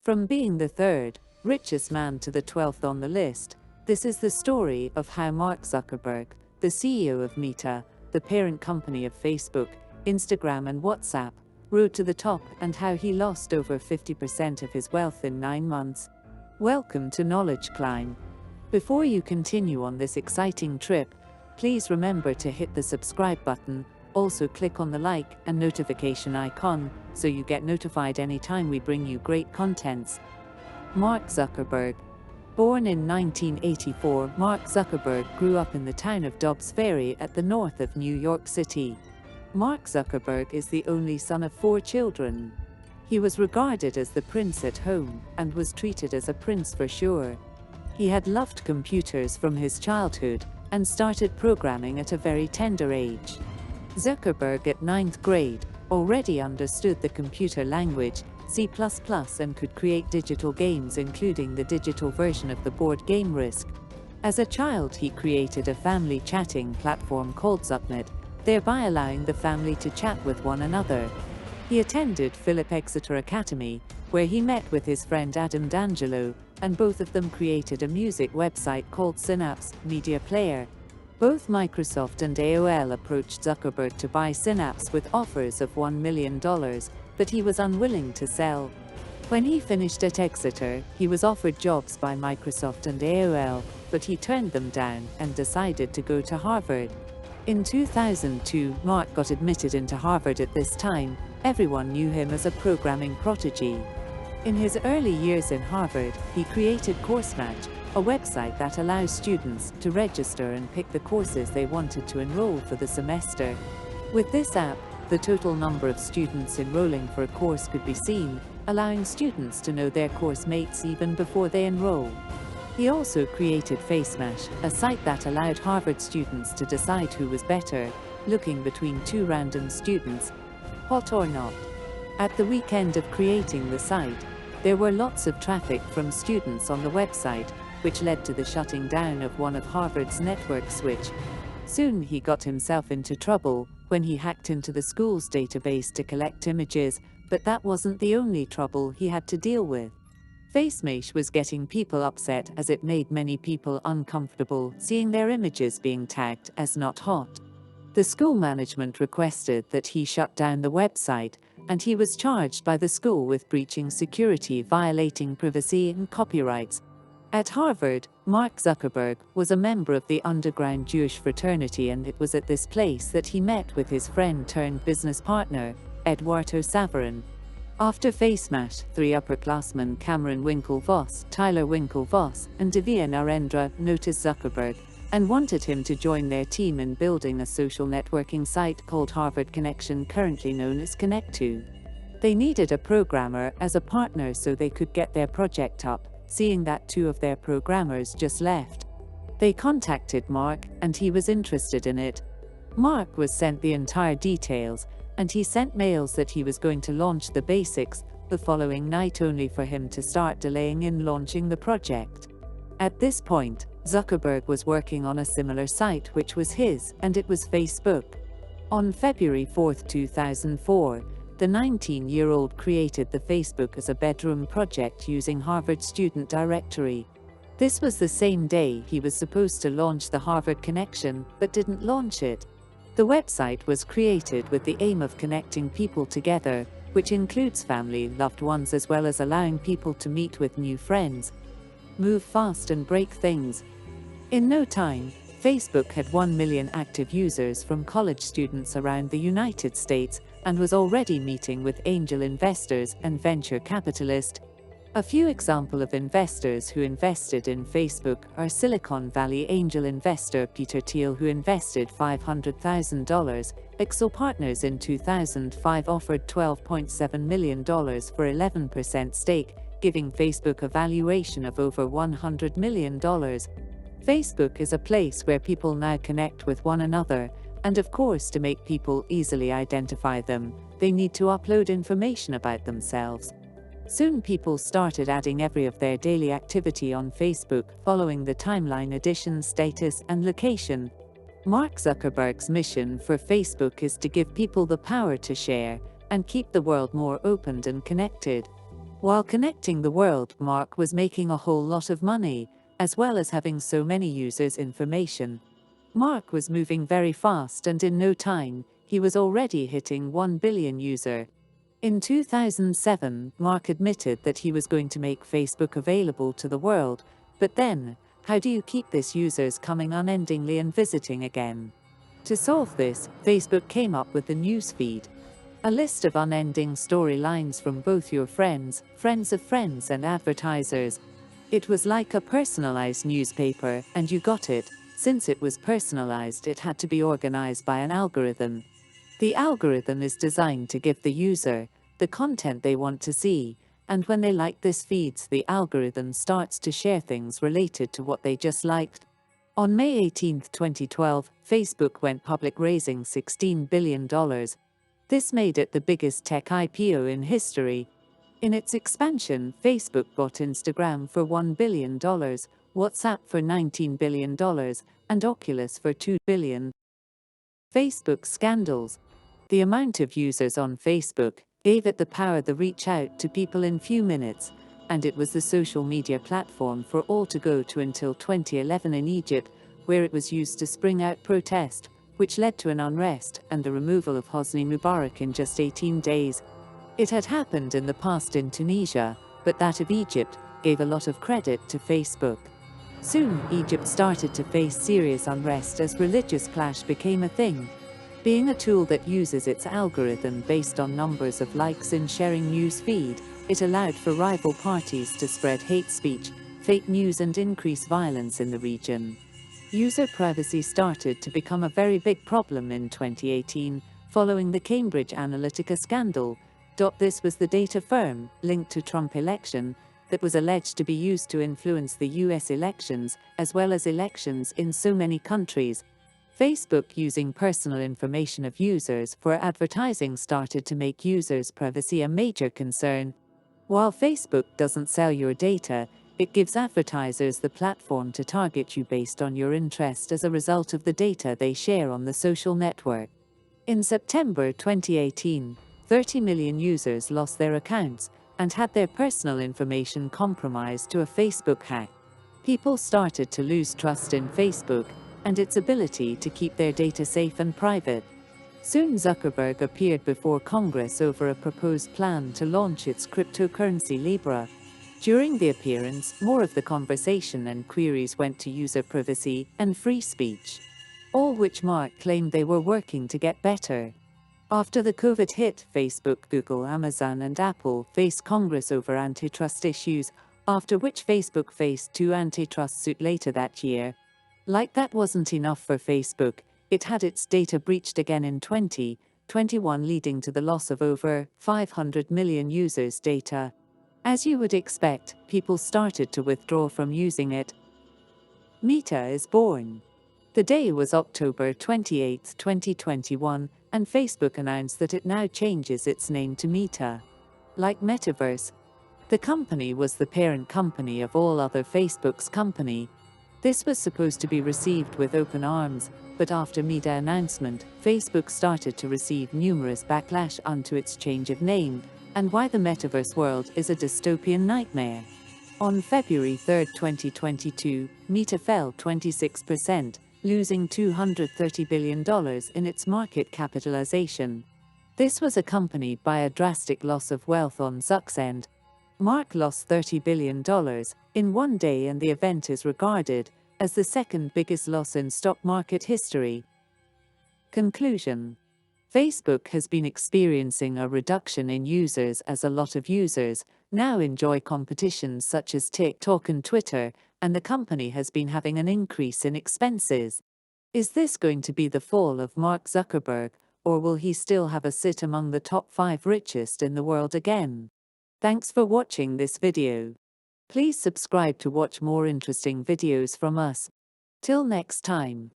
From being the third richest man to the 12th on the list, this is the story of how Mark Zuckerberg, the CEO of Meta, the parent company of Facebook, Instagram and WhatsApp, rose to the top, and how he lost over 50% of his wealth in 9 months. Welcome to Knowledge Climb. Before you continue on this exciting trip, please remember to hit the subscribe button. Also click on the like and notification icon so you get notified anytime we bring you great contents. Mark Zuckerberg. Born in 1984, Mark Zuckerberg grew up in the town of Dobbs Ferry at the north of New York City. Mark Zuckerberg is the only son of 4 children. He was regarded as the prince at home and was treated as a prince for sure. He had loved computers from his childhood and started programming at a very tender age. Zuckerberg at 9th grade already understood the computer language C++ and could create digital games, including the digital version of the board game Risk. As a child, he created a family chatting platform called Zucknet, thereby allowing the family to chat with one another. He attended Philip Exeter Academy, where he met with his friend Adam D'Angelo, and both of them created a music website called Synapse Media Player. Both Microsoft and AOL approached Zuckerberg to buy Synapse with offers of $1 million, but he was unwilling to sell. When he finished at Exeter, he was offered jobs by Microsoft and AOL, but he turned them down and decided to go to Harvard. In 2002, Mark got admitted into Harvard. At this time, everyone knew him as a programming prodigy. In his early years in Harvard, he created CourseMatch, a website that allows students to register and pick the courses they wanted to enroll for the semester. With this app, the total number of students enrolling for a course could be seen, allowing students to know their course mates even before they enroll. He also created FaceMash, a site that allowed Harvard students to decide who was better, looking between 2 random students, hot or not. At the weekend of creating the site, there were lots of traffic from students on the website, which led to the shutting down of one of Harvard's network switch. Soon he got himself into trouble when he hacked into the school's database to collect images, but that wasn't the only trouble he had to deal with. FaceMash was getting people upset as it made many people uncomfortable seeing their images being tagged as not hot. The school management requested that he shut down the website, and he was charged by the school with breaching security, violating privacy and copyrights. At Harvard, Mark Zuckerberg was a member of the underground Jewish fraternity, and it was at this place that he met with his friend turned business partner, Eduardo Saverin. After FaceMash, 3 upperclassmen Cameron Winklevoss, Tyler Winklevoss, and Divya Narendra noticed Zuckerberg and wanted him to join their team in building a social networking site called Harvard Connection, currently known as Connect2. They needed a programmer as a partner so they could get their project up, seeing that 2 of their programmers just left. They contacted Mark, and he was interested in it. Mark was sent the entire details, and he sent mails that he was going to launch the basics the following night, only for him to start delaying in launching the project. At this point, Zuckerberg was working on a similar site which was his, and it was Facebook. On February 4, 2004, the 19-year-old created the Facebook as a bedroom project using Harvard Student Directory. This was the same day he was supposed to launch the Harvard Connection, but didn't launch it. The website was created with the aim of connecting people together, which includes family, loved ones, as well as allowing people to meet with new friends. Move fast and break things. In no time, Facebook had 1 million active users from college students around the United States and was already meeting with angel investors and venture capitalists. A few examples of investors who invested in Facebook are Silicon Valley angel investor Peter Thiel, who invested $500,000. Exo Partners in 2005 offered $12.7 million for 11% stake, giving Facebook a valuation of over $100 million. Facebook is a place where people now connect with one another, and of course, to make people easily identify them, they need to upload information about themselves. Soon people started adding every of their daily activity on Facebook, following the timeline, addition, status, and location. Mark Zuckerberg's mission for Facebook is to give people the power to share and keep the world more open and connected. While connecting the world, Mark was making a whole lot of money, as well as having so many users' information. Mark was moving very fast, and in no time, he was already hitting 1 billion user. In 2007, Mark admitted that he was going to make Facebook available to the world, but then, how do you keep these users coming unendingly and visiting again? To solve this, Facebook came up with the news feed. A list of unending storylines from both your friends, friends of friends, and advertisers. It was like a personalized newspaper, and you got it. Since it was personalized, it had to be organized by an algorithm. The algorithm is designed to give the user the content they want to see, and when they like this feeds, the algorithm starts to share things related to what they just liked. On May 18, 2012, Facebook went public, raising $16 billion. This made it the biggest tech IPO in history. In its expansion, Facebook bought Instagram for $1 billion, WhatsApp for $19 billion, and Oculus for $2 billion. Facebook scandals. The amount of users on Facebook gave it the power to reach out to people in few minutes, and it was the social media platform for all to go to until 2011 in Egypt, where it was used to spring out protest, which led to an unrest and the removal of Hosni Mubarak in just 18 days. It had happened in the past in Tunisia, but that of Egypt gave a lot of credit to Facebook. Soon, Egypt started to face serious unrest as religious clash became a thing. Being a tool that uses its algorithm based on numbers of likes in sharing news feed, it allowed for rival parties to spread hate speech, fake news, and increase violence in the region. User privacy started to become a very big problem in 2018, following the Cambridge Analytica scandal. This was the data firm, linked to Trump election, that was alleged to be used to influence the US elections, as well as elections in so many countries. Facebook using personal information of users for advertising started to make users' privacy a major concern. While Facebook doesn't sell your data, it gives advertisers the platform to target you based on your interest as a result of the data they share on the social network. In September 2018, 30 million users lost their accounts and had their personal information compromised to a Facebook hack. People started to lose trust in Facebook and its ability to keep their data safe and private. Soon Zuckerberg appeared before Congress over a proposed plan to launch its cryptocurrency Libra. During the appearance, more of the conversation and queries went to user privacy and free speech, all which Mark claimed they were working to get better. After the COVID hit, Facebook, Google, Amazon, and Apple faced Congress over antitrust issues, after which Facebook faced 2 antitrust suits later that year. Like that wasn't enough for Facebook, it had its data breached again in 2021, leading to the loss of over 500 million users' data. As you would expect, people started to withdraw from using it. Meta is born. The day was October 28, 2021, and Facebook announced that it now changes its name to Meta. Like Metaverse, the company was the parent company of all other Facebook's company. This was supposed to be received with open arms, but after Meta announcement, Facebook started to receive numerous backlash onto its change of name, and why the metaverse world is a dystopian nightmare. On February 3, 2022, Meta fell 26%, losing $230 billion in its market capitalization. This was accompanied by a drastic loss of wealth on Zuck's end. Mark lost $30 billion in one day, and the event is regarded as the second biggest loss in stock market history. Conclusion. Facebook has been experiencing a reduction in users as a lot of users now enjoy competitions such as TikTok and Twitter, and the company has been having an increase in expenses. Is this going to be the fall of Mark Zuckerberg, or will he still have a sit among the top 5 richest in the world again? Thanks for watching this video. Please subscribe to watch more interesting videos from us. Till next time.